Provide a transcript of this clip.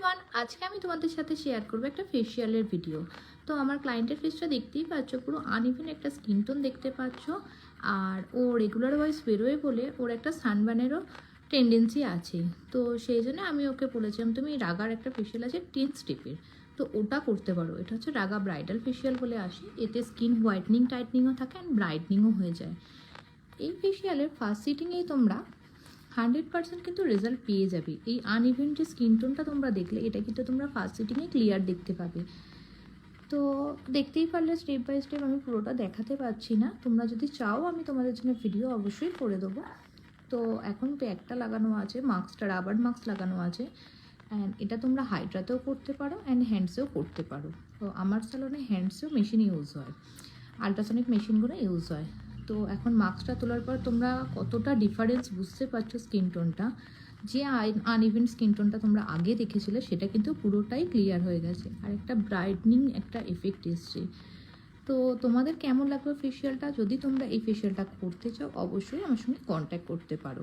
Everyone, আজকে আমি তোমাদের সাথে শেয়ার করবো একটা ফেসিয়ালের ভিডিও। তো আমার ক্লায়েন্টের ফেসটা দেখতেই পাচ্ছ, পুরো আনইভেন একটা স্কিন টোন দেখতে পাচ্ছ। আর ও রেগুলার ওয়াইজ বেরোয় বলে ওর একটা সানবার্নেরও টেন্ডেন্সি আছে। তো সেই জন্য আমি ওকে বলেছিলাম তুমি রাগার একটা ফেসিয়াল আছে 10 স্টেপের, তো ওটা করতে পারো। এটা হচ্ছে রাগা ব্রাইডাল ফেসিয়াল বলে আসে। এতে স্কিন হোয়াইটনিং টাইটনিংও থাকে অ্যান্ড ব্রাইটনিংও হয়ে যায়। এই ফেসিয়ালের ফার্স্ট সিটিংয়েই তোমরা 100% কিন্তু রেজাল্ট পেয়ে যাবে। এই আনইভেন যে স্কিন টোনটা তোমরা দেখলে, এটা কিন্তু তোমরা ফার্স্ট সিটিংয়ে ক্লিয়ার দেখতে পাবে। তো দেখতেই পারলে স্টেপ বাই স্টেপ আমি পুরোটা দেখাতে পারছি না। তোমরা যদি চাও আমি তোমাদের জন্য ভিডিও অবশ্যই করে দেবো। তো এখন প্যাকটা লাগানো আছে, মাস্কটা রাবার মাস্ক লাগানো আছে, অ্যান্ড এটা তোমরা হাইড্রাতেও করতে পারো অ্যান্ড হ্যান্ডসেও করতে পারো। তো আমার স্যালনে হ্যান্ডসেও মেশিন ইউজ হয়, আলট্রাসনিক মেশিনগুলো ইউজ হয়। তো এখন মাস্কটা তোলার পর তোমরা কতটা ডিফারেন্স বুঝতে পারছো স্কিন টোনটা। যে আনইভেন স্কিন টোনটা তোমরা আগে দেখেছিলে সেটা কিন্তু পুরোটাই ক্লিয়ার হয়ে গেছে, আর একটা ব্রাইটনিং একটা এফেক্ট এসছে। তো তোমাদের কেমন লাগবে ফেসিয়ালটা? যদি তোমরা এই ফেসিয়ালটা করতে চাও অবশ্যই আমার সঙ্গে কন্ট্যাক্ট করতে পারো।